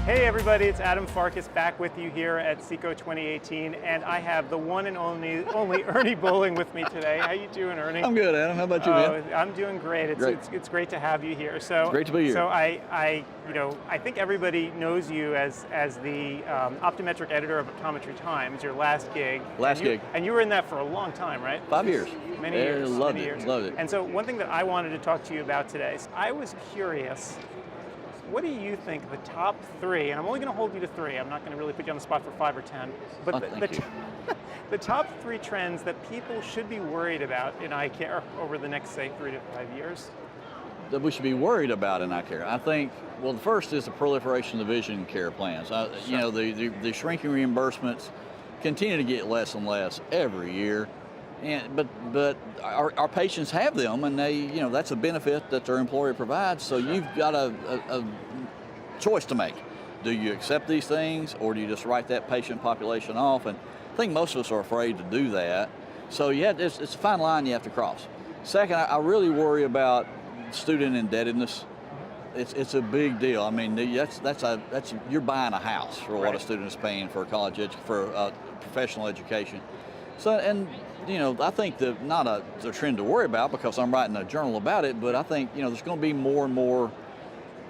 Hey everybody, it's Adam Farkas back with you here at SECO 2018, and I have the one and only Ernie Bowling with me today. How you doing, Ernie? I'm good, Adam. How about you, man? I'm doing great. It's great to have you here. So it's great to be here. So I think everybody knows you as the optometric editor of Optometry Times. Your last gig. And you were in that for a long time, right? 5 years. Many years. Loved many it. years. Loved it. And so one thing that I wanted to talk to you about today, I was curious. What do you think the top 3, and I'm only going to hold you to 3, I'm not going to really put you on the spot for 5 or 10, but the top 3 trends that people should be worried about in eye care over the next, say, 3 to 5 years? That we should be worried about in eye care. I think, well, the first is the proliferation of the vision care plans. Sure. You know, the shrinking reimbursements continue to get less and less every year. But our patients have them, and that's a benefit that their employer provides. So Sure. You've got a choice to make. Do you accept these things, or do you just write that patient population off? And I think most of us are afraid to do that. So it's a fine line you have to cross. Second, I really worry about student indebtedness. It's a big deal. I mean, that's you're buying a house for what a student is paying for professional education. So, and I think not a trend to worry about because I'm writing a journal about it, but I think there's going to be more and more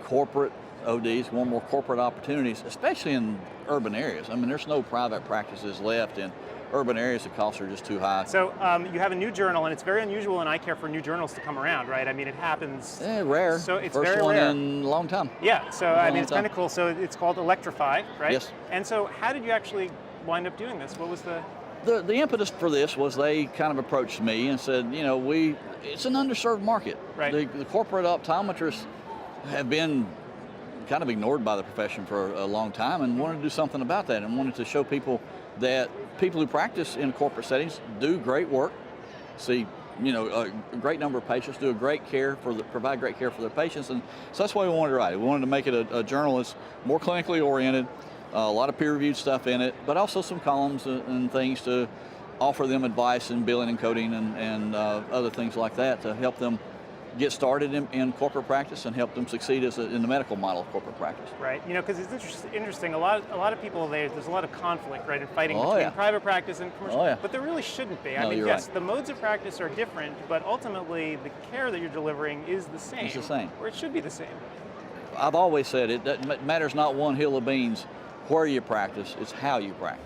corporate ODs, more and more corporate opportunities, especially in urban areas. I mean, there's no private practices left in urban areas. The costs are just too high. So you have a new journal, and it's very unusual in eye care for new journals to come around, right? I mean, it happens. Rare. So it's First very one rare. in a long time. Yeah. So I mean, it's kind of cool. So it's called Electrify, right? Yes. And so how did you actually wind up doing this? What was the The impetus for this was they kind of approached me and said, it's an underserved market. Right. The corporate optometrists have been kind of ignored by the profession for a long time and wanted to do something about that and wanted to show people that people who practice in corporate settings do great work, see a great number of patients, provide great care for their patients, and so that's why we wanted to write it. We wanted to make it a journal that's more clinically oriented, a lot of peer-reviewed stuff in it, but also some columns and things to offer them advice in billing and coding and other things like that to help them get started in corporate practice and help them succeed in the medical model of corporate practice. Right, because it's interesting. A lot of people there's a lot of conflict, right, in fighting between private practice and commercial. But there really shouldn't be. I mean, yes, the modes of practice are different, but ultimately the care that you're delivering is the same. It's the same, or it should be the same. I've always said it matters not one hill of beans where you practice, it's how you practice.